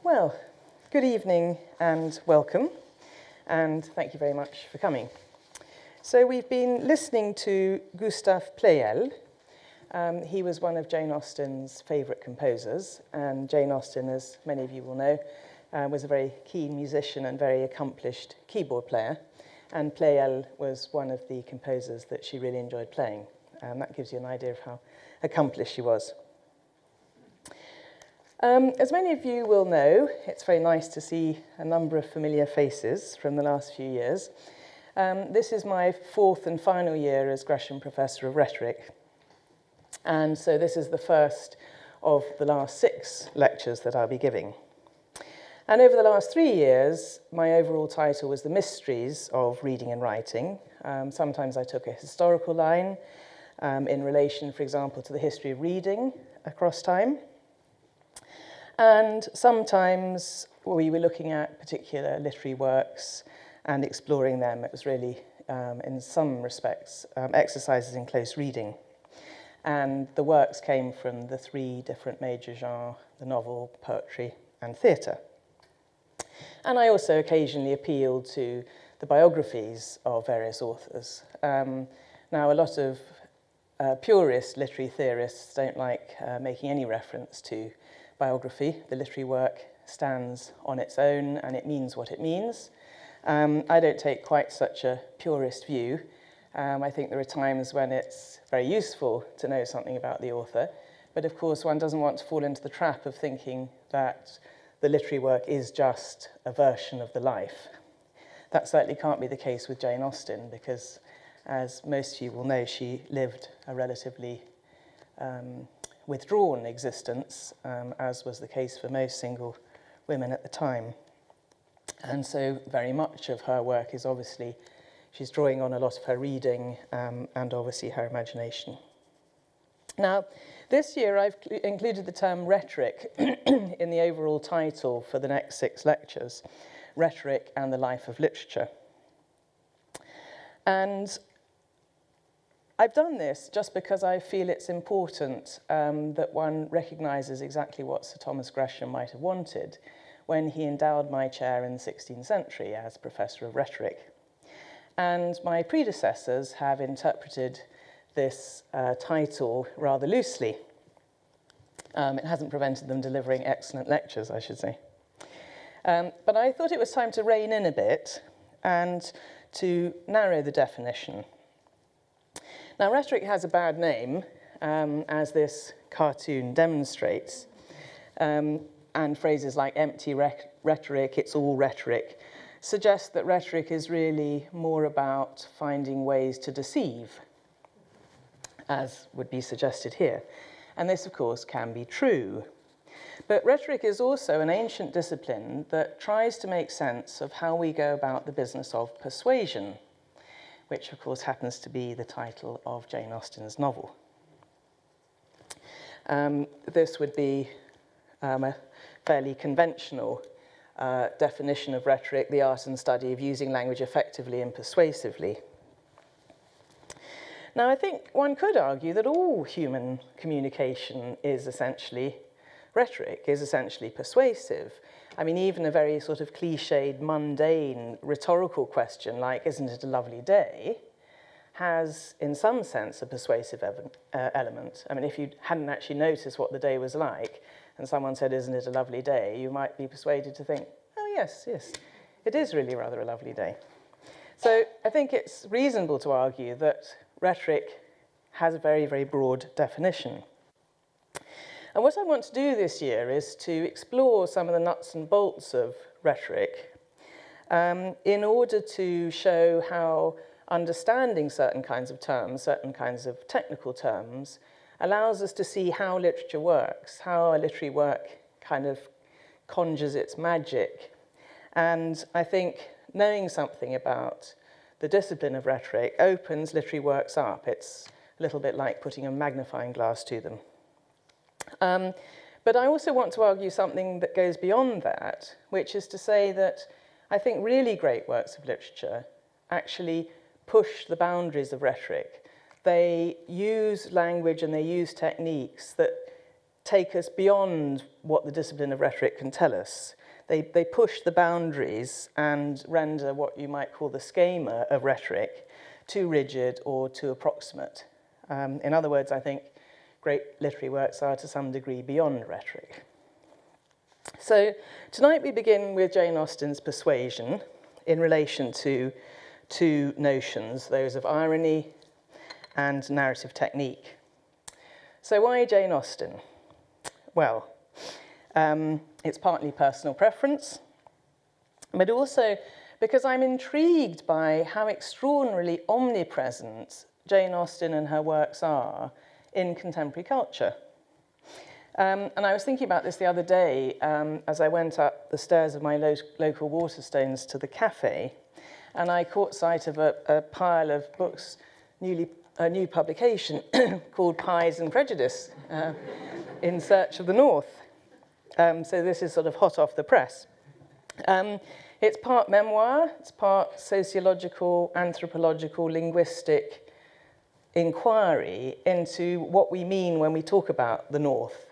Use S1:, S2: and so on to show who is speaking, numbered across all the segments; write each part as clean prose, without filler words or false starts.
S1: Well, good evening and welcome, and thank you very much for coming. So we've been listening to Gustav Pleyel. He was one of Jane Austen's favourite composers, and Jane Austen, as many of you will know, was a very keen musician and very accomplished keyboard player, and Pleyel was one of the composers that she really enjoyed playing. That gives you an idea of how accomplished she was. As many of you will know, it's very nice to see a number of familiar faces from the last few years. This is my fourth and final year as Gresham Professor of Rhetoric. And so this is the first of the last 6 lectures that I'll be giving. And over the last 3 years, my overall title was The Mysteries of Reading and Writing. Sometimes I took a historical line in relation, for example, to the history of reading across time. And sometimes we were looking at particular literary works and exploring them. It was really, in some respects, exercises in close reading. And the works came from the 3 different major genres, the novel, poetry, and theatre. And I also occasionally appealed to the biographies of various authors. Now, a lot of purist literary theorists don't like making any reference to biography. The literary work stands on its own and it means what it means. I don't take quite such a purist view. I think there are times when it's very useful to know something about the author, but of course one doesn't want to fall into the trap of thinking that the literary work is just a version of the life. That certainly can't be the case with Jane Austen, because as most of you will know, she lived a relatively withdrawn existence, as was the case for most single women at the time. And so very much of her work is obviously, she's drawing on a lot of her reading and obviously her imagination. Now, this year I've included the term rhetoric in the overall title for the next 6 lectures, Rhetoric and the Life of Literature. And I've done this just because I feel it's important that one recognises exactly what Sir Thomas Gresham might have wanted when he endowed my chair in the 16th century as Professor of Rhetoric. And my predecessors have interpreted this title rather loosely. It hasn't prevented them delivering excellent lectures, I should say. But I thought it was time to rein in a bit and to narrow the definition. Now, rhetoric has a bad name, as this cartoon demonstrates, and phrases like empty rhetoric, it's all rhetoric, suggest that rhetoric is really more about finding ways to deceive, as would be suggested here. And this, of course, can be true. But rhetoric is also an ancient discipline that tries to make sense of how we go about the business of persuasion, which of course happens to be the title of Jane Austen's novel. This would be a fairly conventional definition of rhetoric, the art and study of using language effectively and persuasively. Now, I think one could argue that all human communication is essentially rhetoric, is essentially persuasive. I mean, even a very sort of cliched, mundane, rhetorical question like, isn't it a lovely day, has, in some sense, a persuasive element. I mean, if you hadn't actually noticed what the day was like, and someone said, isn't it a lovely day, you might be persuaded to think, oh, yes, it is really rather a lovely day. So I think it's reasonable to argue that rhetoric has a very, very broad definition. And what I want to do this year is to explore some of the nuts and bolts of rhetoric in order to show how understanding certain kinds of terms, certain kinds of technical terms, allows us to see how literature works, how a literary work kind of conjures its magic. And I think knowing something about the discipline of rhetoric opens literary works up. It's a little bit like putting a magnifying glass to them. But I also want to argue something that goes beyond that, which is to say that I think really great works of literature actually push the boundaries of rhetoric. They use language and they use techniques that take us beyond what the discipline of rhetoric can tell us. They push the boundaries and render what you might call the schema of rhetoric too rigid or too approximate. In other words, I think great literary works are to some degree beyond rhetoric. So tonight we begin with Jane Austen's Persuasion in relation to two notions, those of irony and narrative technique. So why Jane Austen? Well, it's partly personal preference, but also because I'm intrigued by how extraordinarily omnipresent Jane Austen and her works are in contemporary culture. And I was thinking about this the other day as I went up the stairs of my local Waterstones to the cafe, and I caught sight of a pile of books, a new publication called Pies and Prejudice, In Search of the North. So this is sort of hot off the press. It's part memoir, it's part sociological, anthropological, linguistic inquiry into what we mean when we talk about the North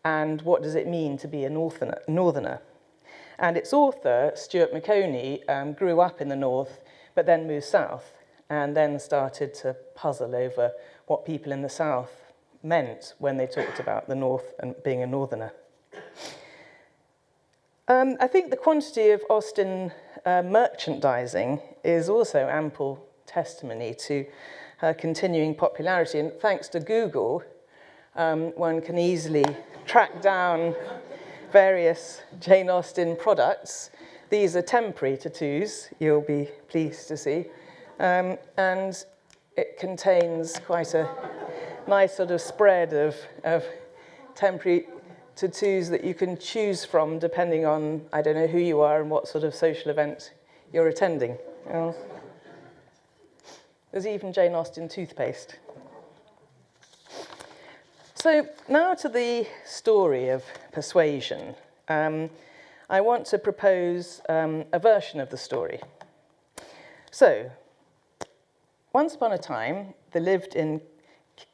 S1: and what does it mean to be a Northerner. And its author, Stuart Maconie, grew up in the North but then moved south and then started to puzzle over what people in the South meant when they talked about the North and being a Northerner. I think the quantity of Austen merchandising is also ample testimony to her continuing popularity. And thanks to Google, one can easily track down various Jane Austen products. These are temporary tattoos, you'll be pleased to see. And it contains quite a nice sort of spread of temporary tattoos that you can choose from depending on, I don't know who you are and what sort of social event you're attending. There's even Jane Austen toothpaste. So now to the story of Persuasion. I want to propose a version of the story. So, once upon a time, there lived in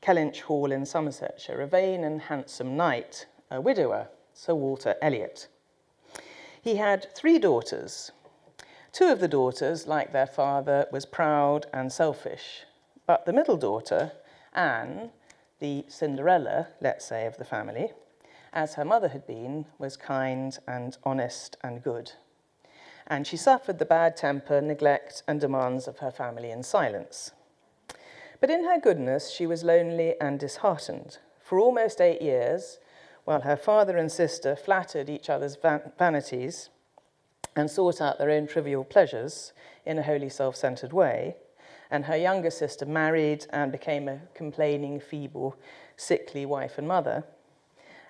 S1: Kellynch Hall in Somersetshire a vain and handsome knight, a widower, Sir Walter Elliot. He had 3 daughters. 2 of the daughters, like their father, was proud and selfish, but the middle daughter, Anne, the Cinderella, let's say, of the family, as her mother had been, was kind and honest and good. And she suffered the bad temper, neglect, and demands of her family in silence. But in her goodness, she was lonely and disheartened. For almost 8 years, while her father and sister flattered each other's vanities and sought out their own trivial pleasures in a wholly self-centered way, and her younger sister married and became a complaining, feeble, sickly wife and mother,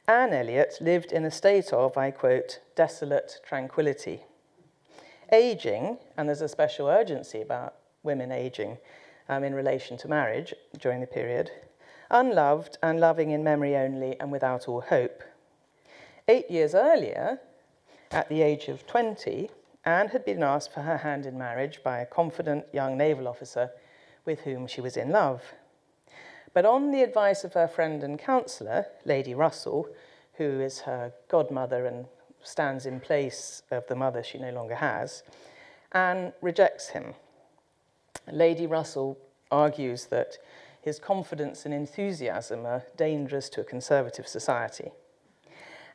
S1: Anne Elliot lived in a state of, I quote, desolate tranquility. Aging, and there's a special urgency about women aging in relation to marriage during the period, unloved and loving in memory only and without all hope. 8 years earlier, at the age of 20, Anne had been asked for her hand in marriage by a confident young naval officer with whom she was in love. But on the advice of her friend and counsellor, Lady Russell, who is her godmother and stands in place of the mother she no longer has, Anne rejects him. Lady Russell argues that his confidence and enthusiasm are dangerous to a conservative society.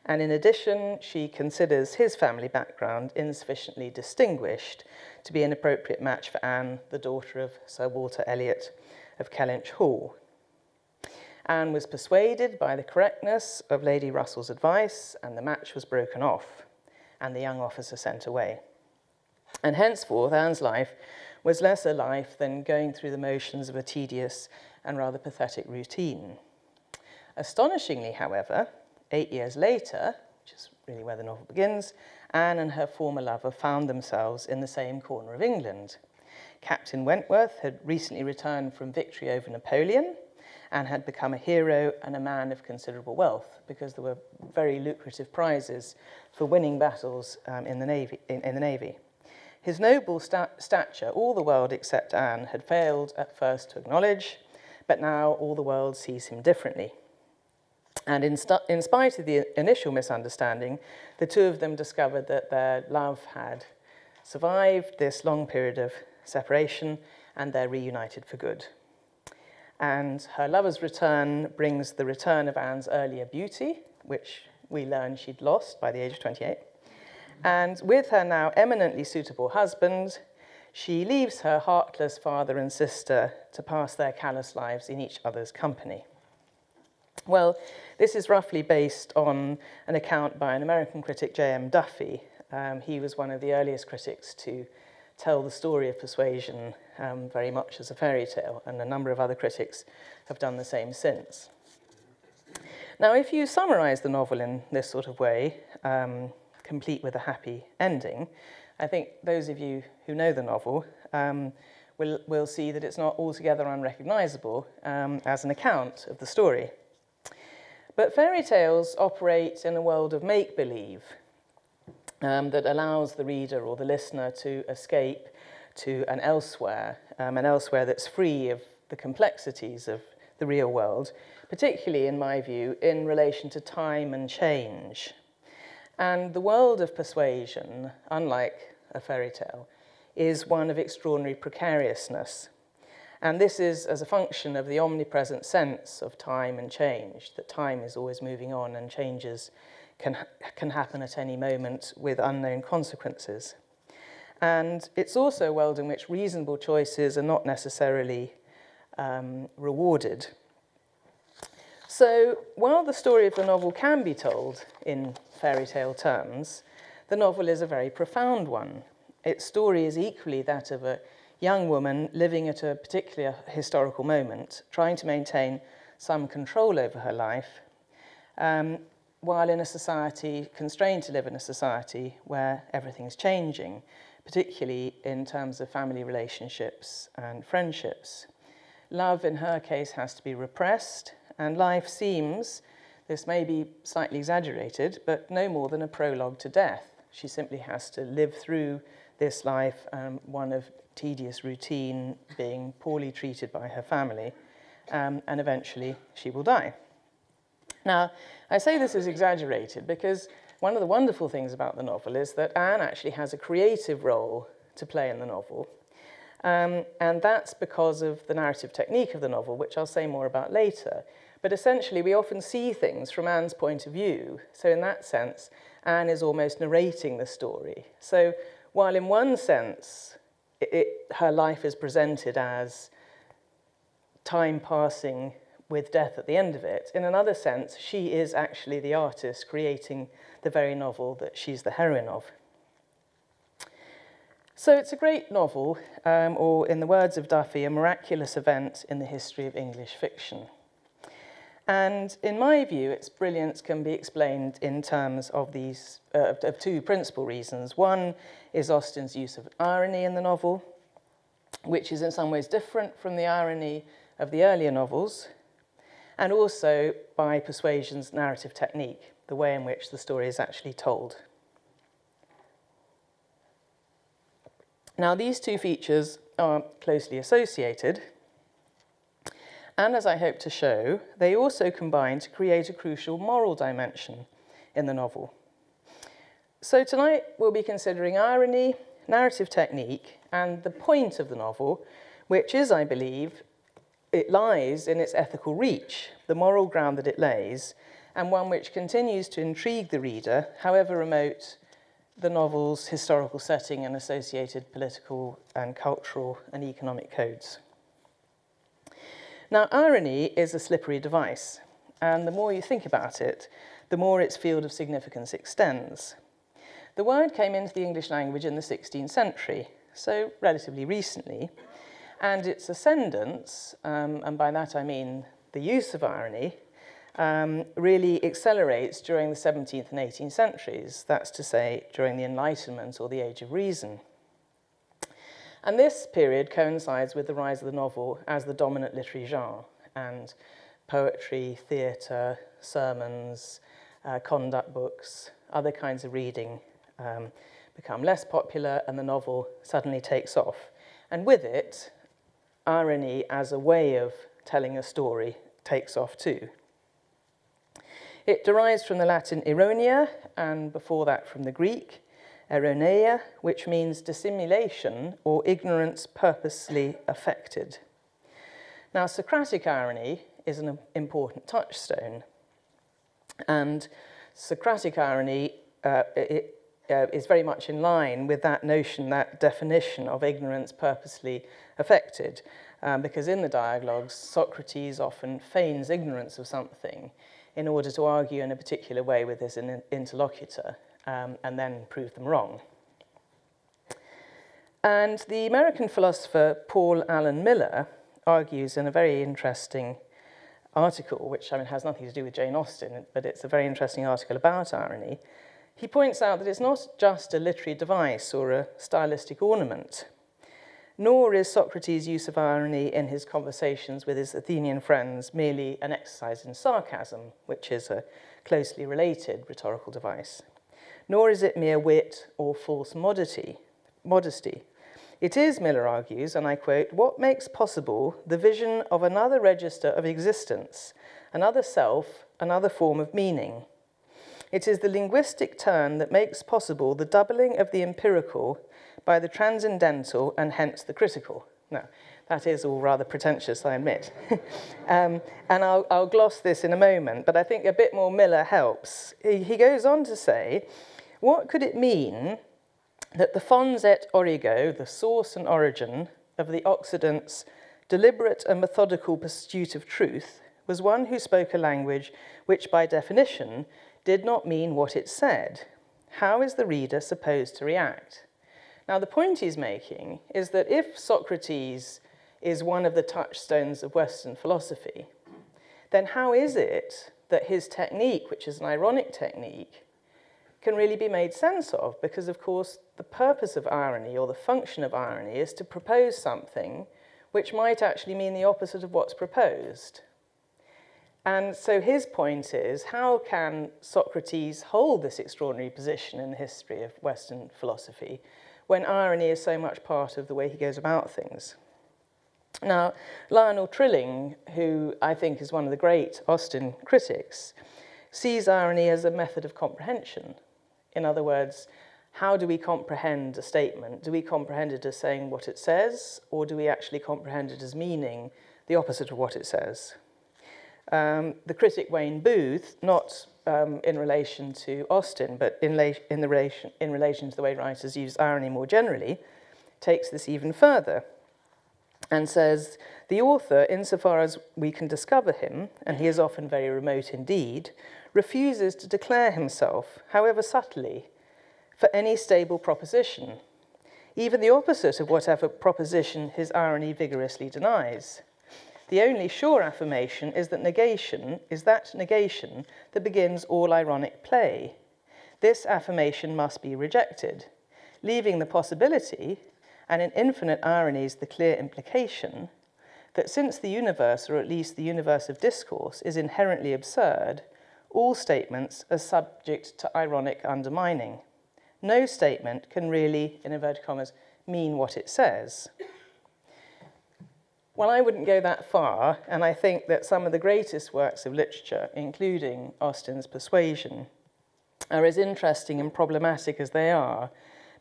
S1: And in addition, she considers his family background insufficiently distinguished to be an appropriate match for Anne, the daughter of Sir Walter Elliot of Kellynch Hall. Anne was persuaded by the correctness of Lady Russell's advice, and the match was broken off, and the young officer sent away. And henceforth, Anne's life was less a life than going through the motions of a tedious and rather pathetic routine. Astonishingly, however, 8 years later, which is really where the novel begins, Anne and her former lover found themselves in the same corner of England. Captain Wentworth had recently returned from victory over Napoleon and had become a hero and a man of considerable wealth because there were very lucrative prizes for winning battles in the Navy. His noble stature, all the world except Anne had failed at first to acknowledge, but now all the world sees him differently. And in spite of the initial misunderstanding, the two of them discovered that their love had survived this long period of separation, and they're reunited for good. And her lover's return brings the return of Anne's earlier beauty, which we learn she'd lost by the age of 28. And with her now eminently suitable husband, she leaves her heartless father and sister to pass their callous lives in each other's company. Well, this is roughly based on an account by an American critic, J.M. Duffy. He was one of the earliest critics to tell the story of Persuasion very much as a fairy tale, and a number of other critics have done the same since. Now, if you summarize the novel in this sort of way, complete with a happy ending, I think those of you who know the novel will see that it's not altogether unrecognizable as an account of the story. But fairy tales operate in a world of make-believe that allows the reader or the listener to escape to an elsewhere that's free of the complexities of the real world, particularly, in my view, in relation to time and change. And the world of Persuasion, unlike a fairy tale, is one of extraordinary precariousness. And this is as a function of the omnipresent sense of time and change, that time is always moving on and changes can happen at any moment with unknown consequences. And it's also a world in which reasonable choices are not necessarily rewarded. So while the story of the novel can be told in fairy tale terms, the novel is a very profound one. Its story is equally that of a young woman living at a particular historical moment, trying to maintain some control over her life, while in a society, constrained to live in a society where everything's changing, particularly in terms of family relationships and friendships. Love, in her case, has to be repressed, and life seems, this may be slightly exaggerated, but no more than a prologue to death. She simply has to live through this life, one of tedious routine, being poorly treated by her family, and eventually she will die. Now, I say this is exaggerated because one of the wonderful things about the novel is that Anne actually has a creative role to play in the novel. And that's because of the narrative technique of the novel, which I'll say more about later. But essentially, we often see things from Anne's point of view. So in that sense, Anne is almost narrating the story. So while in one sense, her life is presented as time passing with death at the end of it, in another sense, she is actually the artist creating the very novel that she's the heroine of. So it's a great novel, or in the words of Duffy, a miraculous event in the history of English fiction. And in my view, its brilliance can be explained in terms of of two principal reasons. One is Austen's use of irony in the novel, which is in some ways different from the irony of the earlier novels, and also by Persuasion's narrative technique, the way in which the story is actually told. Now, these two features are closely associated, and as I hope to show, they also combine to create a crucial moral dimension in the novel. So tonight we'll be considering irony, narrative technique, and the point of the novel, which is, I believe, it lies in its ethical reach, the moral ground that it lays, and one which continues to intrigue the reader, however remote the novel's historical setting and associated political and cultural and economic codes. Now, irony is a slippery device, and the more you think about it, the more its field of significance extends. The word came into the English language in the 16th century, so relatively recently, and its ascendance, and by that I mean the use of irony, really accelerates during the 17th and 18th centuries, that's to say, during the Enlightenment or the Age of Reason. And this period coincides with the rise of the novel as the dominant literary genre, and poetry, theatre, sermons, conduct books, other kinds of reading become less popular, and the novel suddenly takes off. And with it, irony as a way of telling a story takes off too. It derives from the Latin ironia, and before that from the Greek, ironeia, which means dissimulation or ignorance purposely affected. Now, Socratic irony is an important touchstone, and Socratic irony is very much in line with that notion, that definition of ignorance purposely affected, because in the dialogues, Socrates often feigns ignorance of something in order to argue in a particular way with his interlocutor, and then prove them wrong. And the American philosopher Paul Allen Miller argues in a very interesting article, which has nothing to do with Jane Austen, but it's a very interesting article about irony. He points out that it's not just a literary device or a stylistic ornament, nor is Socrates' use of irony in his conversations with his Athenian friends merely an exercise in sarcasm, which is a closely related rhetorical device. Nor is it mere wit or false modesty. It is, Miller argues, and I quote, what makes possible the vision of another register of existence, another self, another form of meaning. It is the linguistic turn that makes possible the doubling of the empirical by the transcendental and hence the critical. Now, that is all rather pretentious, I admit. And I'll gloss this in a moment, but I think a bit more Miller helps. He goes on to say, what could it mean that the fons et origo, the source and origin of the Occident's deliberate and methodical pursuit of truth, was one who spoke a language which by definition did not mean what it said? How is the reader supposed to react? Now, the point he's making is that if Socrates is one of the touchstones of Western philosophy, then how is it that his technique, which is an ironic technique, can really be made sense of? Because, of course, the purpose of irony or the function of irony is to propose something which might actually mean the opposite of what's proposed. And so his point is, how can Socrates hold this extraordinary position in the history of Western philosophy when irony is so much part of the way he goes about things? Now, Lionel Trilling, who I think is one of the great Austen critics, sees irony as a method of comprehension. In other words, how do we comprehend a statement? Do we comprehend it as saying what it says, or do we actually comprehend it as meaning the opposite of what it says? The critic Wayne Booth, not in relation to Austen, but in relation to the way writers use irony more generally, takes this even further and says, the author, insofar as we can discover him, and he is often very remote indeed, refuses to declare himself, however subtly, for any stable proposition, even the opposite of whatever proposition his irony vigorously denies. The only sure affirmation is that negation that begins all ironic play. This affirmation must be rejected, leaving the possibility, and in infinite ironies the clear implication, that since the universe, or at least the universe of discourse, is inherently absurd, all statements are subject to ironic undermining. No statement can really, in inverted commas, mean what it says. Well, I wouldn't go that far, and I think that some of the greatest works of literature, including Austen's Persuasion, are as interesting and problematic as they are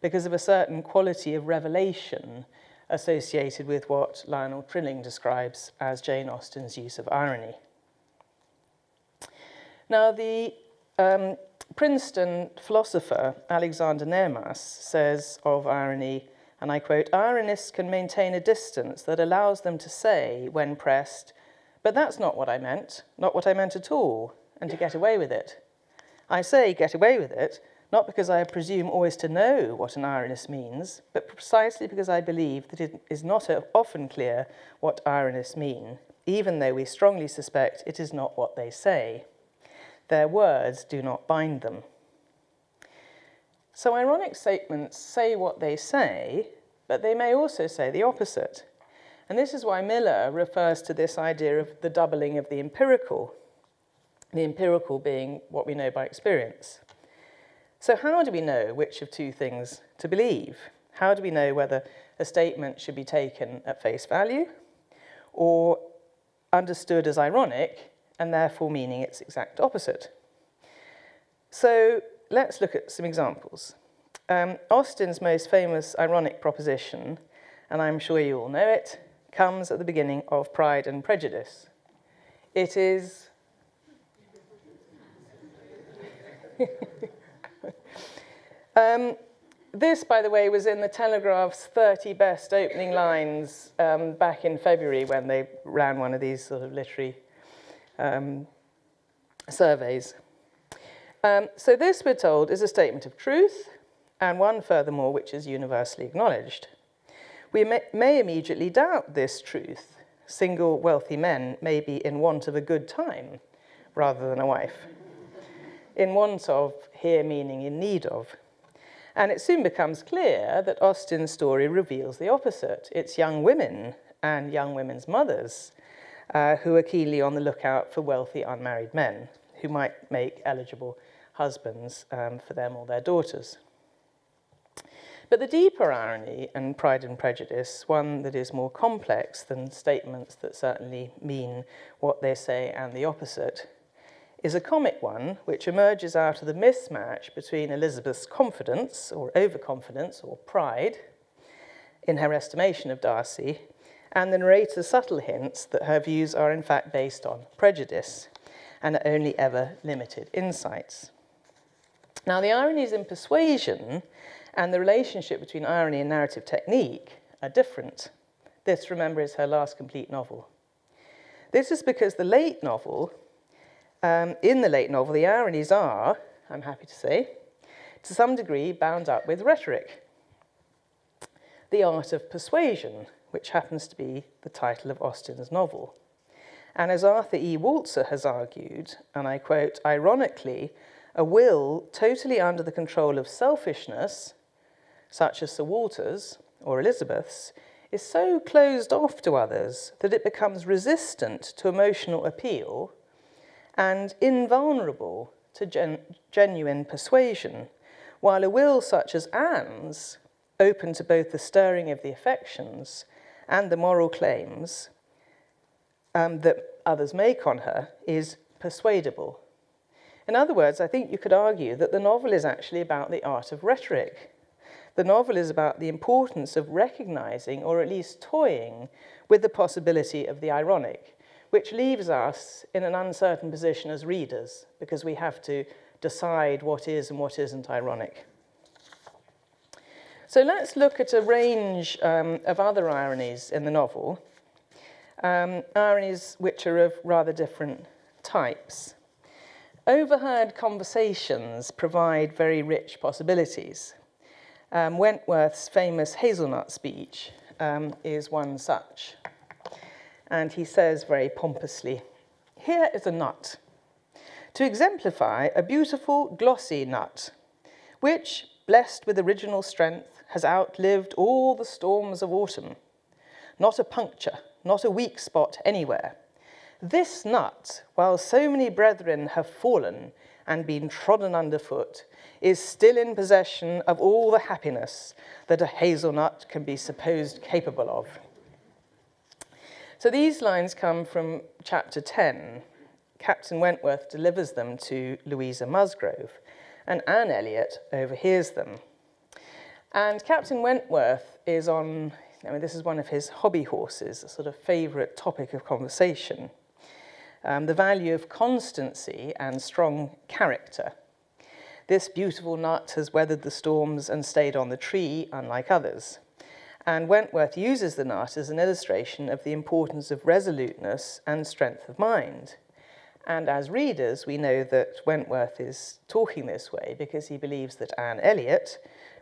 S1: because of a certain quality of revelation associated with what Lionel Trilling describes as Jane Austen's use of irony. Now, the Princeton philosopher Alexander Nehamas says of irony, and I quote, ironists can maintain a distance that allows them to say, when pressed, but that's not what I meant at all, and to get away with it. I say get away with it, not because I presume always to know what an ironist means, but precisely because I believe that it is not often clear what ironists mean, even though we strongly suspect it is not what they say. Their words do not bind them. So ironic statements say what they say, but they may also say the opposite. And this is why Miller refers to this idea of the doubling of the empirical being what we know by experience. So how do we know which of two things to believe? How do we know whether a statement should be taken at face value or understood as ironic and therefore meaning its exact opposite? So let's look at some examples. Austen's most famous ironic proposition, and I'm sure you all know it, comes at the beginning of Pride and Prejudice. It is... This, by the way, was in the Telegraph's 30 best opening lines back in February when they ran one of these sort of literary surveys. So this, we're told, is a statement of truth, and one furthermore which is universally acknowledged. We may immediately doubt this truth. Single wealthy men may be in want of a good time rather than a wife. In want of, here meaning in need of. And it soon becomes clear that Austen's story reveals the opposite. It's young women and young women's mothers who are keenly on the lookout for wealthy unmarried men who might make eligible husbands for them or their daughters. But the deeper irony in Pride and Prejudice, one that is more complex than statements that certainly mean what they say and the opposite, is a comic one which emerges out of the mismatch between Elizabeth's confidence or overconfidence or pride in her estimation of Darcy and the narrator's subtle hints that her views are in fact based on prejudice and are only ever limited insights. Now, the ironies in Persuasion and the relationship between irony and narrative technique are different. This, remember, is her last complete novel. This is because in the late novel, the ironies are, I'm happy to say, to some degree bound up with rhetoric. The Art of Persuasion, which happens to be the title of Austen's novel. And as Arthur E. Walzer has argued, and I quote, ironically, a will totally under the control of selfishness, such as Sir Walter's or Elizabeth's, is so closed off to others that it becomes resistant to emotional appeal and invulnerable to genuine persuasion, while a will such as Anne's, open to both the stirring of the affections and the moral claims that others make on her, is persuadable. In other words, I think you could argue that the novel is actually about the art of rhetoric. The novel is about the importance of recognizing, or at least toying, with the possibility of the ironic, which leaves us in an uncertain position as readers, because we have to decide what is and what isn't ironic. So let's look at a range of other ironies in the novel, ironies which are of rather different types. Overheard conversations provide very rich possibilities. Wentworth's famous hazelnut speech is one such. And he says very pompously, "Here is a nut, to exemplify a beautiful, glossy nut, which, blessed with original strength, has outlived all the storms of autumn. Not a puncture, not a weak spot anywhere. This nut, while so many brethren have fallen and been trodden underfoot, is still in possession of all the happiness that a hazelnut can be supposed capable of." So these lines come from chapter 10. Captain Wentworth delivers them to Louisa Musgrove, and Anne Elliot overhears them. And Captain Wentworth is this is one of his hobby horses, a sort of favourite topic of conversation. The value of constancy and strong character. This beautiful nut has weathered the storms and stayed on the tree, unlike others. And Wentworth uses the nut as an illustration of the importance of resoluteness and strength of mind. And as readers, we know that Wentworth is talking this way because he believes that Anne Elliot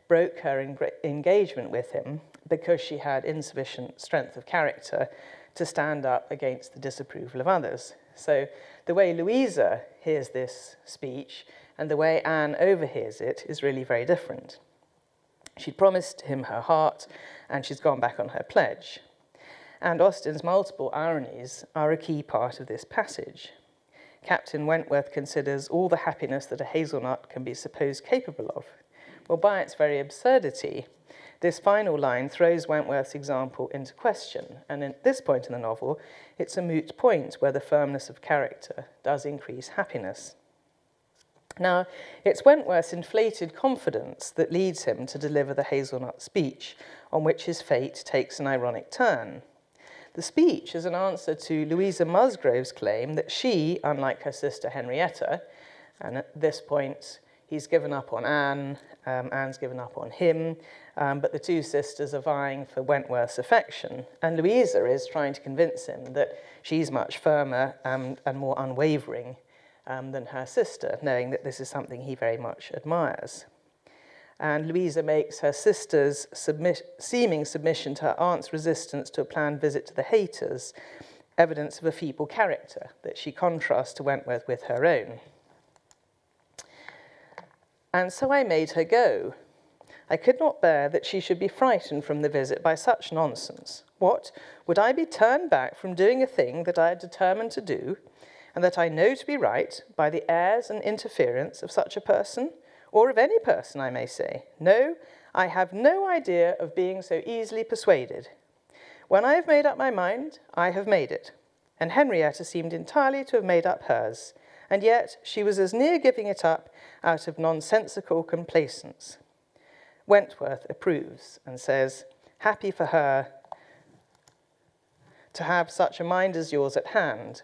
S1: broke her engagement with him because she had insufficient strength of character to stand up against the disapproval of others. So the way Louisa hears this speech and the way Anne overhears it is really very different. She'd promised him her heart, and she's gone back on her pledge. And Austen's multiple ironies are a key part of this passage. Captain Wentworth considers all the happiness that a hazelnut can be supposed capable of. Well, by its very absurdity, this final line throws Wentworth's example into question, and at this point in the novel, it's a moot point where the firmness of character does increase happiness. Now, it's Wentworth's inflated confidence that leads him to deliver the hazelnut speech, on which his fate takes an ironic turn. The speech is an answer to Louisa Musgrove's claim that she, unlike her sister Henrietta, and at this point he's given up on Anne, Anne's given up on him, but the two sisters are vying for Wentworth's affection, and Louisa is trying to convince him that she's much firmer and more unwavering than her sister, knowing that this is something he very much admires. And Louisa makes her sister's seeming submission to her aunt's resistance to a planned visit to the Hayters evidence of a feeble character that she contrasts to Wentworth with her own. And so I made her go. I could not bear that she should be frightened from the visit by such nonsense. What, would I be turned back from doing a thing that I had determined to do, and that I know to be right, by the airs and interference of such a person? Or of any person, I may say. No, I have no idea of being so easily persuaded. When I have made up my mind, I have made it. And Henrietta seemed entirely to have made up hers, and yet she was as near giving it up out of nonsensical complacence. Wentworth approves and says, happy for her to have such a mind as yours at hand.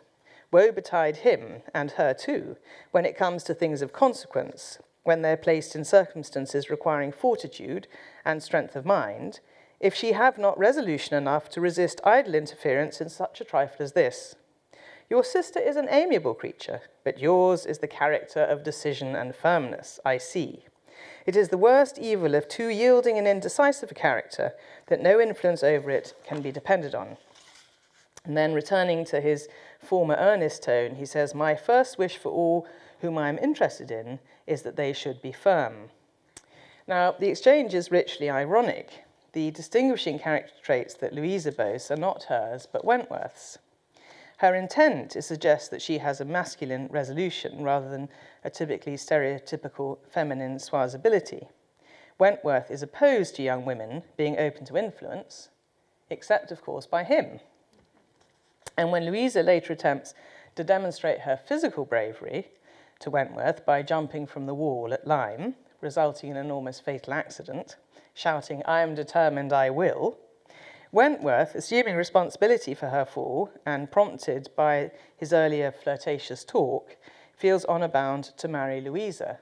S1: Woe betide him, and her too, when it comes to things of consequence, when they're placed in circumstances requiring fortitude and strength of mind, if she have not resolution enough to resist idle interference in such a trifle as this. Your sister is an amiable creature, but yours is the character of decision and firmness, I see. It is the worst evil of too yielding and indecisive a character that no influence over it can be depended on. And then returning to his former earnest tone, he says, my first wish for all whom I am interested in is that they should be firm. Now, the exchange is richly ironic. The distinguishing character traits that Louisa boasts are not hers, but Wentworth's. Her intent is to suggest that she has a masculine resolution rather than a typically stereotypical feminine suasibility. Wentworth is opposed to young women being open to influence, except, of course, by him. And when Louisa later attempts to demonstrate her physical bravery to Wentworth by jumping from the wall at Lyme, resulting in an almost fatal accident, shouting, I am determined I will, Wentworth, assuming responsibility for her fall and prompted by his earlier flirtatious talk, feels honour bound to marry Louisa.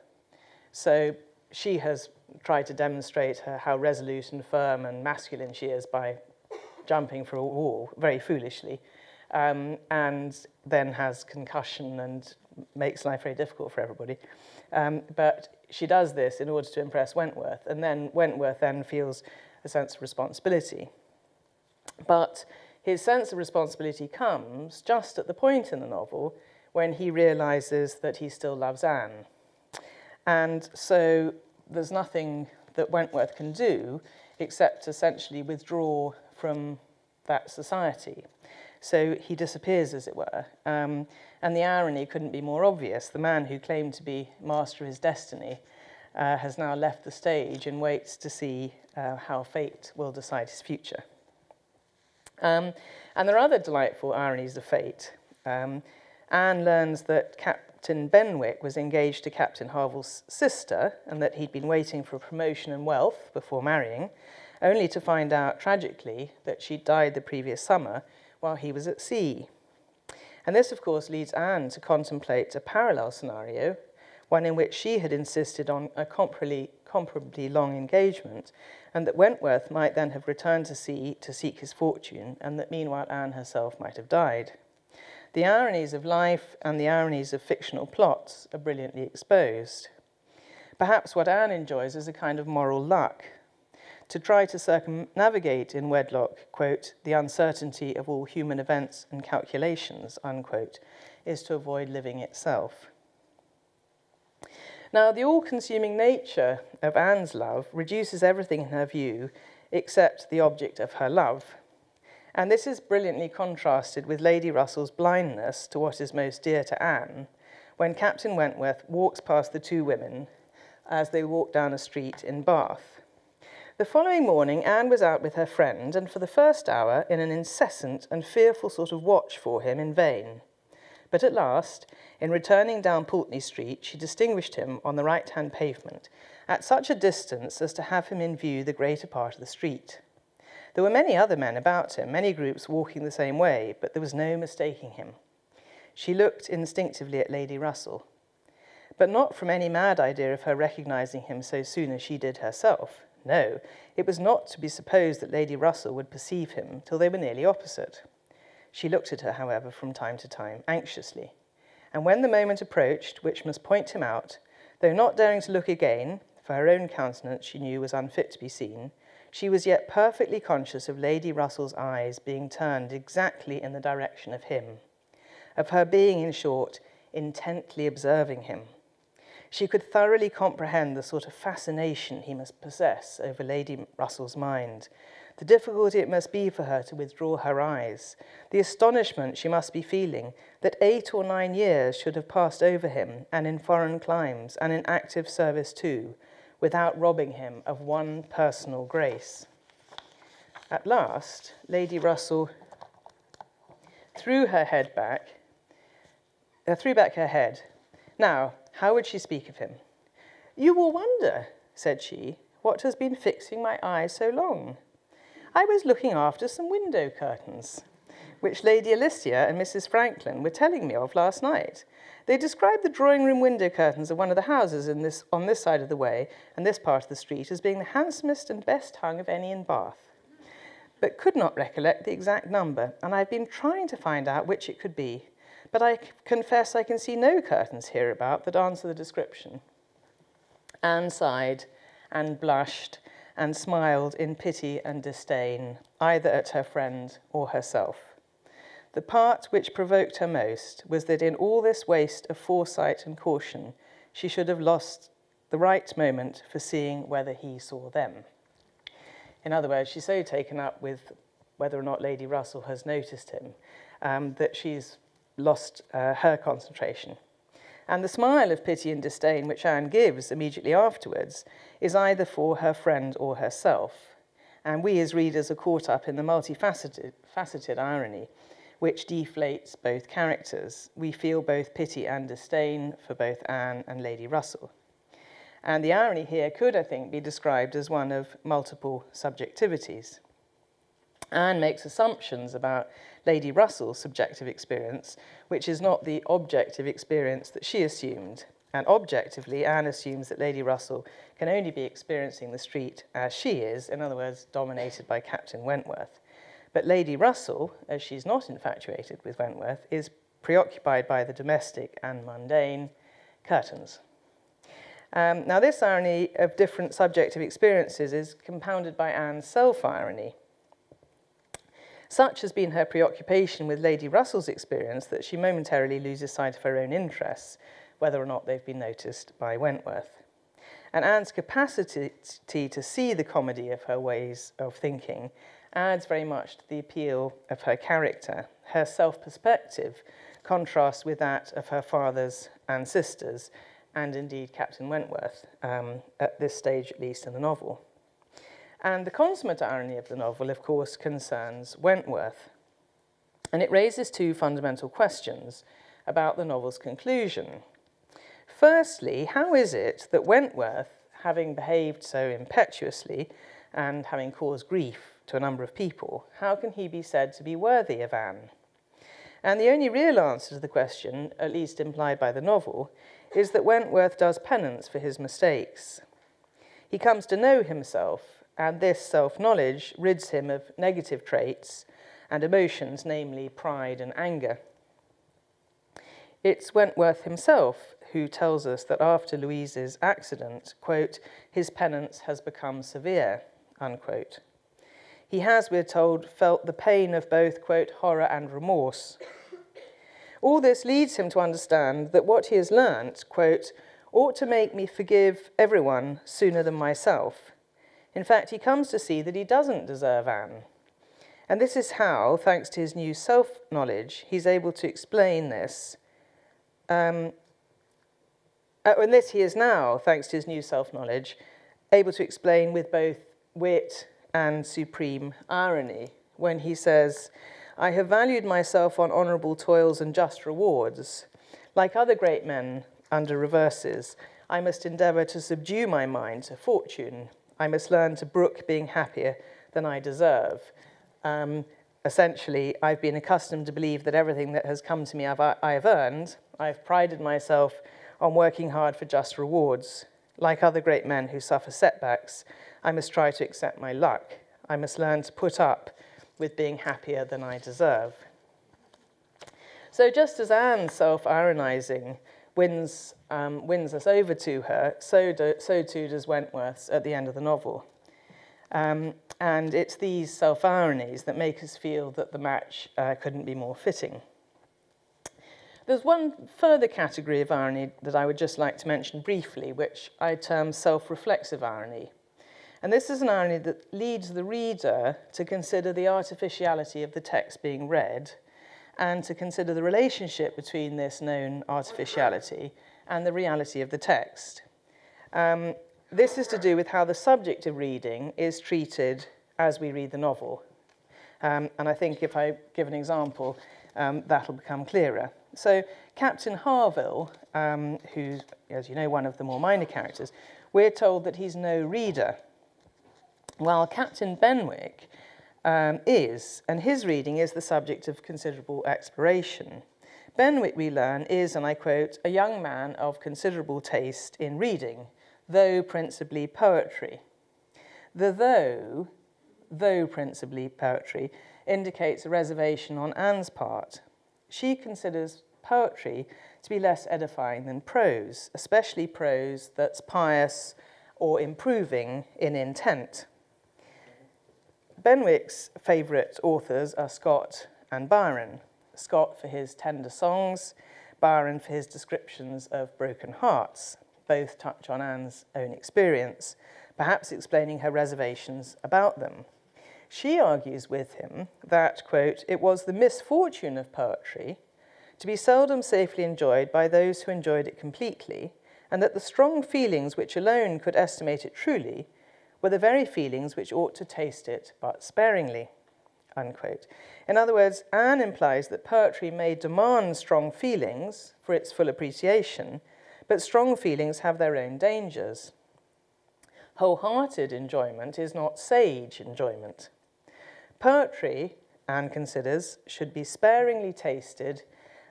S1: So she has tried to demonstrate how resolute and firm and masculine she is by jumping from a wall, very foolishly, and then has concussion and makes life very difficult for everybody. But she does this in order to impress Wentworth, and then Wentworth then feels a sense of responsibility. But his sense of responsibility comes just at the point in the novel when he realises that he still loves Anne. And so there's nothing that Wentworth can do except essentially withdraw from that society. So he disappears, as it were. And the irony couldn't be more obvious. The man who claimed to be master of his destiny has now left the stage and waits to see how fate will decide his future. And there are other delightful ironies of fate. Anne learns that Captain Benwick was engaged to Captain Harville's sister and that he'd been waiting for promotion and wealth before marrying, only to find out tragically that she'd died the previous summer while he was at sea. And this, of course, leads Anne to contemplate a parallel scenario, one in which she had insisted on a comparably long engagement, and that Wentworth might then have returned to sea to seek his fortune, and that meanwhile Anne herself might have died. The ironies of life and the ironies of fictional plots are brilliantly exposed. Perhaps what Anne enjoys is a kind of moral luck. To try to circumnavigate in wedlock, quote, the uncertainty of all human events and calculations, unquote, is to avoid living itself. Now, the all-consuming nature of Anne's love reduces everything in her view except the object of her love. And this is brilliantly contrasted with Lady Russell's blindness to what is most dear to Anne when Captain Wentworth walks past the two women as they walk down a street in Bath. The following morning, Anne was out with her friend, and for the first hour in an incessant and fearful sort of watch for him in vain. But at last, in returning down Pulteney Street, she distinguished him on the right-hand pavement, at such a distance as to have him in view the greater part of the street. There were many other men about him, many groups walking the same way, but there was no mistaking him. She looked instinctively at Lady Russell, but not from any mad idea of her recognising him so soon as she did herself. No, it was not to be supposed that Lady Russell would perceive him till they were nearly opposite. She looked at her, however, from time to time, anxiously, and when the moment approached which must point him out, though not daring to look again, for her own countenance she knew was unfit to be seen, she was yet perfectly conscious of Lady Russell's eyes being turned exactly in the direction of him, of her being, in short, intently observing him. She could thoroughly comprehend the sort of fascination he must possess over Lady Russell's mind, the difficulty it must be for her to withdraw her eyes, the astonishment she must be feeling that 8 or 9 years should have passed over him, and in foreign climes, and in active service too, without robbing him of one personal grace. At last, Lady Russell threw back her head. Now, how would she speak of him? "You will wonder," said she, "what has been fixing my eyes so long. I was looking after some window curtains, which Lady Alicia and Mrs. Franklin were telling me of last night. They described the drawing-room window curtains of one of the houses on this side of the way and this part of the street as being the handsomest and best hung of any in Bath, but could not recollect the exact number, and I've been trying to find out which it could be. But I confess I can see no curtains hereabout that answer the description." Anne sighed and blushed and smiled in pity and disdain, either at her friend or herself. The part which provoked her most was that in all this waste of foresight and caution, she should have lost the right moment for seeing whether he saw them. In other words, she's so taken up with whether or not Lady Russell has noticed him that she's lost her concentration. And the smile of pity and disdain which Anne gives immediately afterwards is either for her friend or herself. And we as readers are caught up in the multifaceted irony which deflates both characters. We feel both pity and disdain for both Anne and Lady Russell. And the irony here could, I think, be described as one of multiple subjectivities. Anne makes assumptions about Lady Russell's subjective experience, which is not the objective experience that she assumed. And objectively, Anne assumes that Lady Russell can only be experiencing the street as she is, in other words, dominated by Captain Wentworth. But Lady Russell, as she's not infatuated with Wentworth, is preoccupied by the domestic and mundane curtains. Now, this irony of different subjective experiences is compounded by Anne's self-irony. Such has been her preoccupation with Lady Russell's experience that she momentarily loses sight of her own interests, whether or not they've been noticed by Wentworth. And Anne's capacity to see the comedy of her ways of thinking adds very much to the appeal of her character. Her self-perspective contrasts with that of her fathers and sisters, and indeed Captain Wentworth, at this stage at least in the novel. And the consummate irony of the novel, of course, concerns Wentworth. And it raises two fundamental questions about the novel's conclusion. Firstly, how is it that Wentworth, having behaved so impetuously and having caused grief to a number of people, how can he be said to be worthy of Anne? And the only real answer to the question, at least implied by the novel, is that Wentworth does penance for his mistakes. He comes to know himself, and this self-knowledge rids him of negative traits and emotions, namely pride and anger. It's Wentworth himself who tells us that after Louise's accident, quote, his penance has become severe, unquote. He has, we're told, felt the pain of both, quote, horror and remorse. All this leads him to understand that what he has learnt, quote, ought to make me forgive everyone sooner than myself. In fact, he comes to see that he doesn't deserve Anne. And this is how, thanks to his new self-knowledge, he's able to explain this. And this he is now, thanks to his new self-knowledge, able to explain with both wit and supreme irony, when he says, I have valued myself on honourable toils and just rewards. Like other great men under reverses, I must endeavour to subdue my mind to fortune. I must learn to brook being happier than I deserve. Essentially, I've been accustomed to believe that everything that has come to me I've earned. I've prided myself on working hard for just rewards. Like other great men who suffer setbacks, I must try to accept my luck. I must learn to put up with being happier than I deserve. So just as Anne's self-ironising wins us over to her, so too does Wentworth's at the end of the novel. And it's these self-ironies that make us feel that the match couldn't be more fitting. There's one further category of irony that I would just like to mention briefly, which I term self-reflexive irony. And this is an irony that leads the reader to consider the artificiality of the text being read and to consider the relationship between this known artificiality and the reality of the text. This is to do with how the subject of reading is treated as we read the novel. And I think if I give an example, that'll become clearer. So Captain Harville, who's, as you know, one of the more minor characters, we're told that he's no reader, while Captain Benwick is, and his reading is the subject of considerable exploration. Benwick, we learn, is, and I quote, a young man of considerable taste in reading, though principally poetry. The though principally poetry, indicates a reservation on Anne's part. She considers poetry to be less edifying than prose, especially prose that's pious or improving in intent. Benwick's favourite authors are Scott and Byron. Scott for his tender songs, Byron for his descriptions of broken hearts. Both touch on Anne's own experience, perhaps explaining her reservations about them. She argues with him that, quote, it was the misfortune of poetry to be seldom safely enjoyed by those who enjoyed it completely, and that the strong feelings which alone could estimate it truly were the very feelings which ought to taste it but sparingly, unquote. In other words, Anne implies that poetry may demand strong feelings for its full appreciation, but strong feelings have their own dangers. Wholehearted enjoyment is not sage enjoyment. Poetry, Anne considers, should be sparingly tasted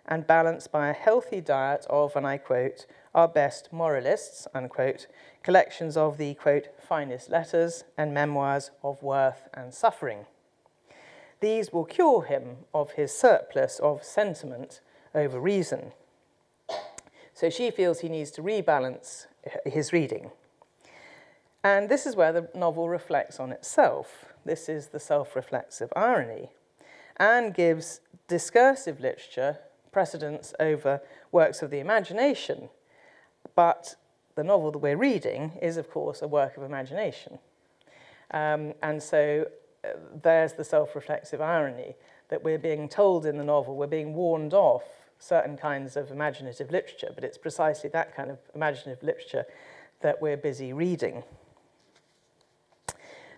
S1: and balanced by a healthy diet of, and I quote, our best moralists, unquote, collections of the, quote, finest letters and memoirs of worth and suffering. These will cure him of his surplus of sentiment over reason. So she feels he needs to rebalance his reading. And this is where the novel reflects on itself. This is the self-reflexive irony. Anne gives discursive literature precedence over works of the imagination, but the novel that we're reading is, of course, a work of imagination. And so there's the self-reflexive irony that we're being told in the novel, we're being warned off certain kinds of imaginative literature, but it's precisely that kind of imaginative literature that we're busy reading.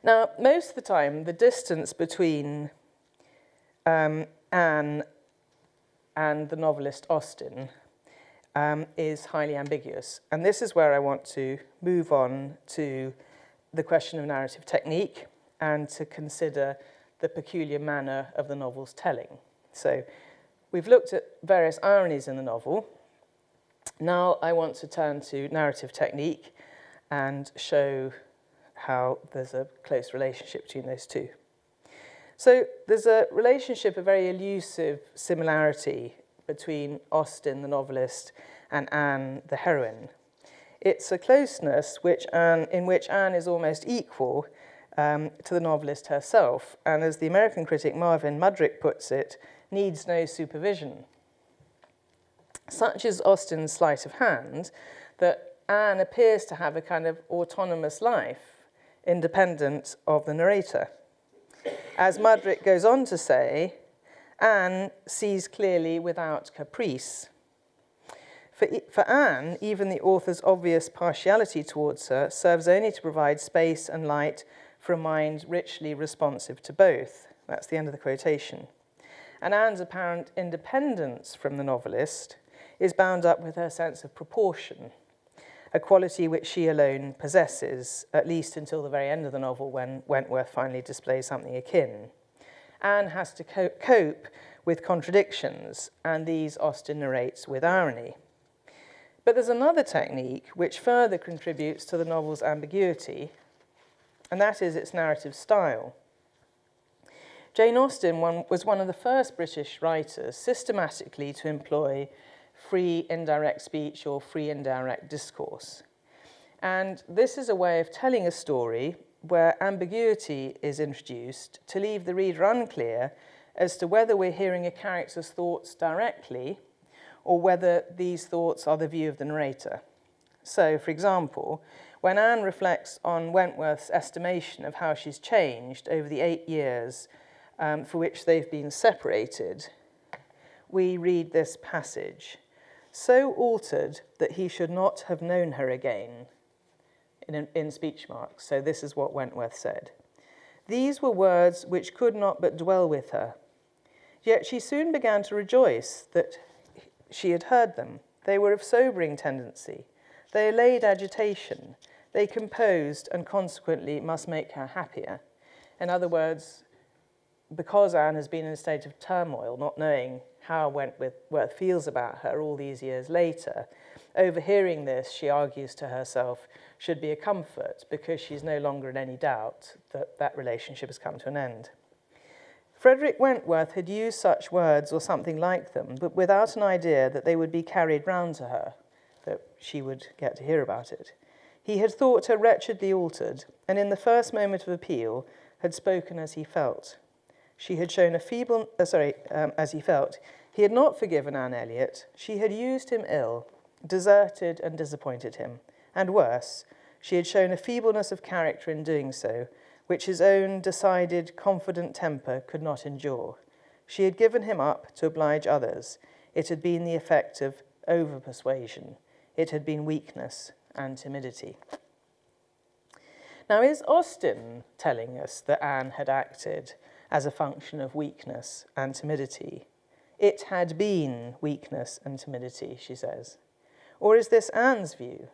S1: Now, most of the time, the distance between Anne and the novelist Austen is highly ambiguous. And this is where I want to move on to the question of narrative technique and to consider the peculiar manner of the novel's telling. So we've looked at various ironies in the novel. Now I want to turn to narrative technique and show how there's a close relationship between those two. So there's a relationship, a very elusive similarity between Austen, the novelist, and Anne, the heroine. It's a closeness in which Anne is almost equal to the novelist herself, and as the American critic Marvin Mudrick puts it, needs no supervision. Such is Austen's sleight of hand that Anne appears to have a kind of autonomous life, independent of the narrator. As Mudrick goes on to say, Anne sees clearly without caprice. For Anne, even the author's obvious partiality towards her serves only to provide space and light for a mind richly responsive to both. That's the end of the quotation. and Anne's apparent independence from the novelist is bound up with her sense of proportion, a quality which she alone possesses, at least until the very end of the novel when Wentworth finally displays something akin. Anne has to cope with contradictions, and these Austen narrates with irony. But there's another technique which further contributes to the novel's ambiguity, and that is its narrative style. Jane Austen was one of the first British writers systematically to employ free indirect speech or free indirect discourse. And this is a way of telling a story where ambiguity is introduced to leave the reader unclear as to whether we're hearing a character's thoughts directly or whether these thoughts are the view of the narrator. So, for example, when Anne reflects on Wentworth's estimation of how she's changed over the 8 years for which they've been separated, we read this passage: "So altered that he should not have known her again," in speech marks. So this is what Wentworth said. "These were words which could not but dwell with her. Yet she soon began to rejoice that she had heard them. They were of sobering tendency. They allayed agitation. They composed and consequently must make her happier." In other words, because Anne has been in a state of turmoil, not knowing how Wentworth feels about her all these years later, overhearing this, she argues to herself, should be a comfort because she's no longer in any doubt that that relationship has come to an end. Frederick Wentworth had used such words or something like them, but without an idea that they would be carried round to her, that she would get to hear about it. He had thought her wretchedly altered, and in the first moment of appeal had spoken as he felt. She had shown as he felt. He had not forgiven Anne Elliot. She had used him ill, deserted and disappointed him. And worse, she had shown a feebleness of character in doing so, which his own decided, confident temper could not endure. She had given him up to oblige others. It had been the effect of over-persuasion. It had been weakness and timidity. Now, is Austen telling us that Anne had acted as a function of weakness and timidity? It had been weakness and timidity, she says. Or is this Anne's view?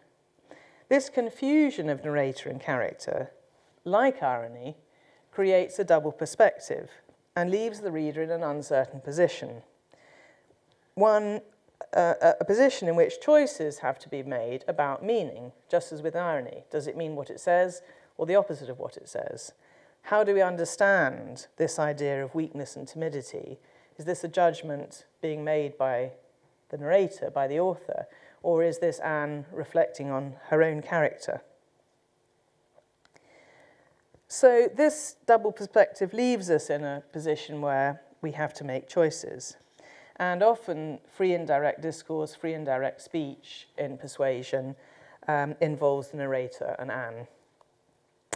S1: This confusion of narrator and character, like irony, creates a double perspective and leaves the reader in an uncertain position. A position in which choices have to be made about meaning, just as with irony. Does it mean what it says or the opposite of what it says? How do we understand this idea of weakness and timidity? Is this a judgment being made by the narrator, by the author, or is this Anne reflecting on her own character? So this double perspective leaves us in a position where we have to make choices. And often free indirect discourse, free indirect speech in Persuasion involves the narrator and Anne.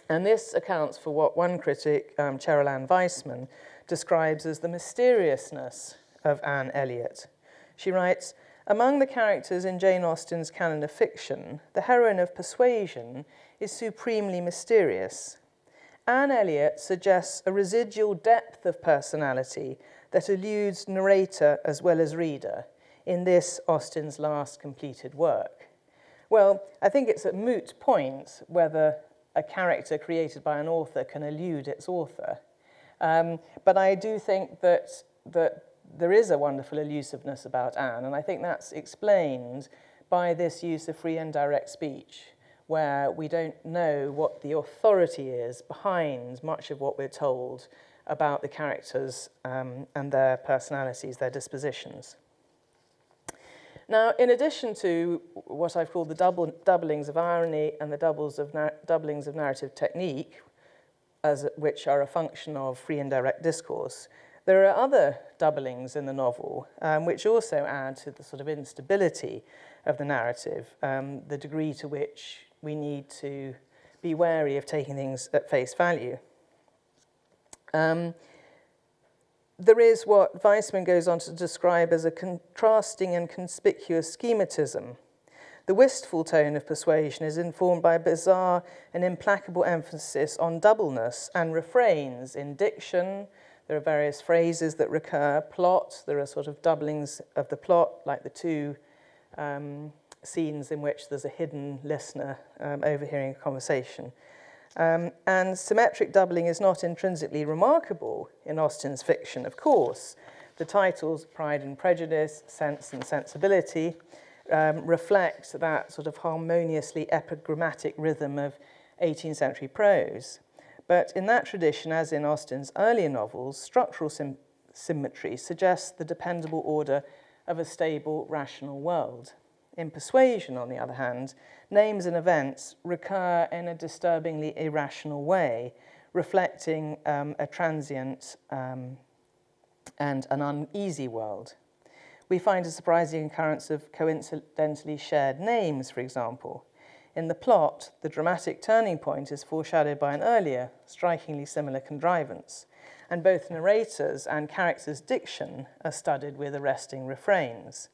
S1: And this accounts for what one critic, Cheryl Ann Weissman, describes as the mysteriousness of Anne Elliot. She writes, "Among the characters in Jane Austen's canon of fiction, the heroine of Persuasion is supremely mysterious. Anne Elliot suggests a residual depth of personality that eludes narrator as well as reader in this Austen's last completed work." Well, I think it's a moot point whether a character created by an author can elude its author. But I do think that there is a wonderful elusiveness about Anne, and I think that's explained by this use of free and direct speech, where we don't know what the authority is behind much of what we're told about the characters and their personalities, their dispositions. Now, in addition to what I've called the doublings of irony and the doublings of narrative technique, which are a function of free and direct discourse, there are other doublings in the novel which also add to the sort of instability of the narrative, the degree to which we need to be wary of taking things at face value. There is what Weissman goes on to describe as a contrasting and conspicuous schematism. The wistful tone of Persuasion is informed by a bizarre and implacable emphasis on doubleness and refrains in diction, There are various phrases that recur. Plot, there are sort of doublings of the plot, like the two scenes in which there's a hidden listener overhearing a conversation. And symmetric doubling is not intrinsically remarkable in Austen's fiction, of course. The titles, Pride and Prejudice, Sense and Sensibility, reflect that sort of harmoniously epigrammatic rhythm of 18th century prose. But in that tradition, as in Austen's earlier novels, structural symmetry suggests the dependable order of a stable, rational world. In Persuasion, on the other hand, names and events recur in a disturbingly irrational way, reflecting a transient and an uneasy world. We find a surprising occurrence of coincidentally shared names, for example. In the plot, the dramatic turning point is foreshadowed by an earlier, strikingly similar contrivance, and both narrators and characters' diction are studied with arresting refrains.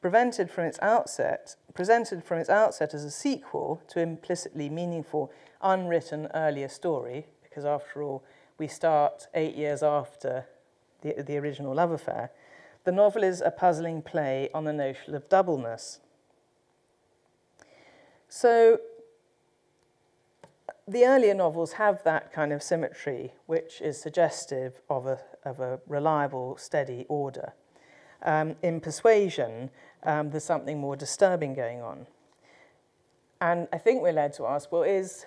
S1: Presented from its outset as a sequel to implicitly meaningful, unwritten earlier story, because after all, we start 8 years after the original love affair, the novel is a puzzling play on the notion of doubleness. So the earlier novels have that kind of symmetry, which is suggestive of a reliable, steady order. In Persuasion, there's something more disturbing going on. And I think we're led to ask, well, is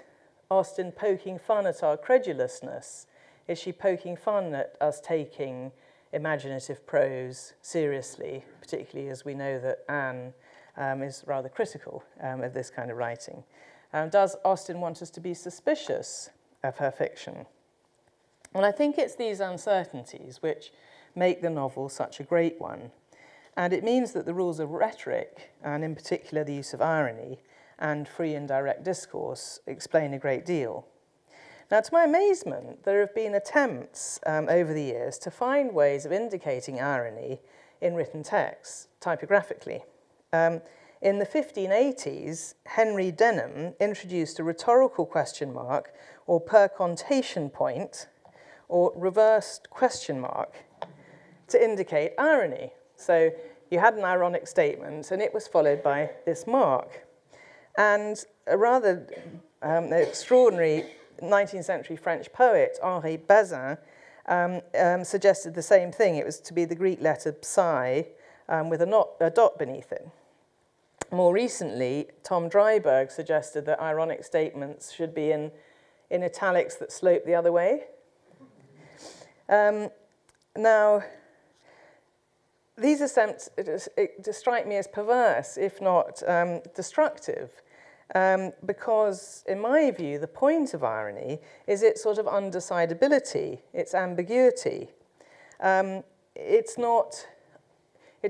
S1: Austen poking fun at our credulousness? Is she poking fun at us taking imaginative prose seriously, particularly as we know that Anne is rather critical of this kind of writing? Does Austen want us to be suspicious of her fiction? Well, I think it's these uncertainties which make the novel such a great one. And it means that the rules of rhetoric, and in particular the use of irony, and free and direct discourse explain a great deal. Now, to my amazement, there have been attempts over the years to find ways of indicating irony in written texts, typographically. In the 1580s, Henry Denham introduced a rhetorical question mark, or percontation point, or reversed question mark, to indicate irony. So you had an ironic statement, and it was followed by this mark. And a rather extraordinary 19th century French poet, Henri Bazin, suggested the same thing. It was to be the Greek letter psi with a dot beneath it. More recently, Tom Dryburgh suggested that ironic statements should be in italics that slope the other way. Now, these attempts strike me as perverse, if not destructive, because, in my view, the point of irony is its sort of undecidability, its ambiguity. It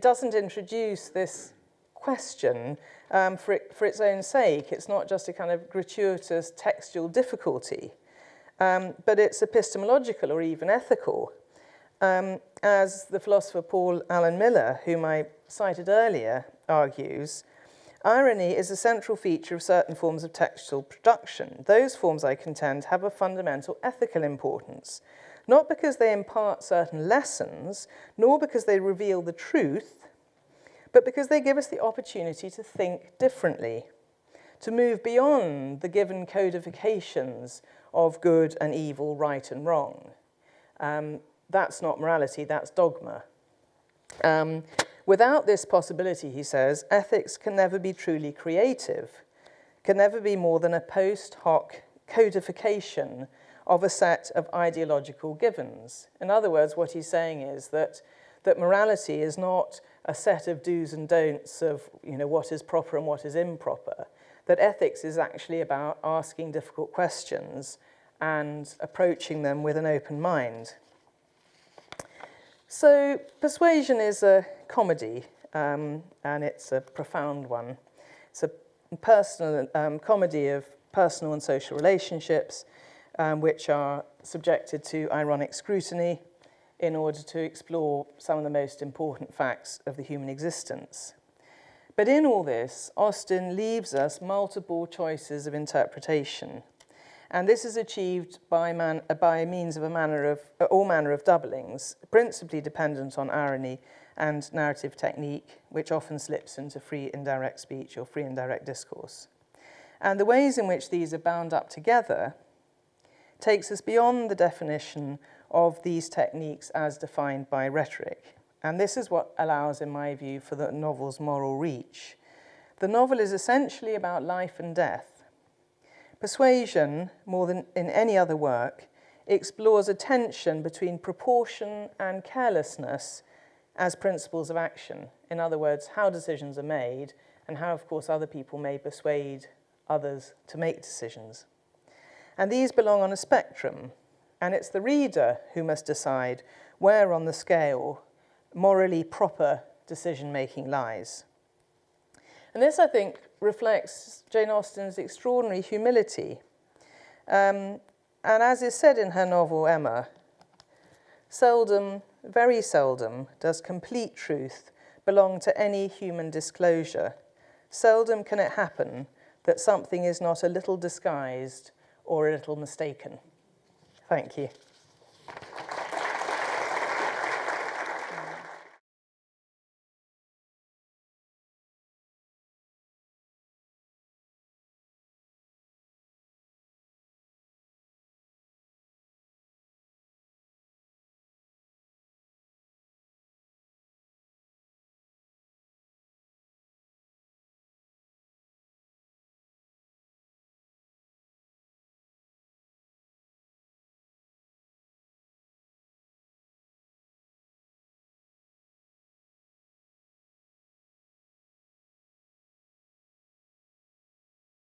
S1: doesn't introduce this question for its own sake. It's not just a kind of gratuitous textual difficulty, but it's epistemological or even ethical. As the philosopher Paul Allen Miller, whom I cited earlier, argues, irony is a central feature of certain forms of textual production. Those forms, I contend, have a fundamental ethical importance, not because they impart certain lessons, nor because they reveal the truth, but because they give us the opportunity to think differently, to move beyond the given codifications of good and evil, right and wrong. That's not morality, that's dogma. Without this possibility, he says, ethics can never be truly creative, can never be more than a post hoc codification of a set of ideological givens. In other words, what he's saying is that morality is not a set of do's and don'ts of what is proper and what is improper, that ethics is actually about asking difficult questions and approaching them with an open mind. So Persuasion is a comedy, and it's a profound one. It's a personal comedy of personal and social relationships, which are subjected to ironic scrutiny in order to explore some of the most important facts of the human existence. But in all this, Austen leaves us multiple choices of interpretation. And this is achieved by means of all manner of doublings, principally dependent on irony and narrative technique, which often slips into free indirect speech or free indirect discourse. And the ways in which these are bound up together takes us beyond the definition of these techniques as defined by rhetoric. And this is what allows, in my view, for the novel's moral reach. The novel is essentially about life and death. Persuasion, more than in any other work, explores a tension between proportion and carelessness as principles of action. In other words, how decisions are made and how, of course, other people may persuade others to make decisions. And these belong on a spectrum, and it's the reader who must decide where on the scale morally proper decision-making lies. And this, I think, reflects Jane Austen's extraordinary humility. And as is said in her novel, Emma, seldom, very seldom, does complete truth belong to any human disclosure. Seldom can it happen that something is not a little disguised or a little mistaken. Thank you.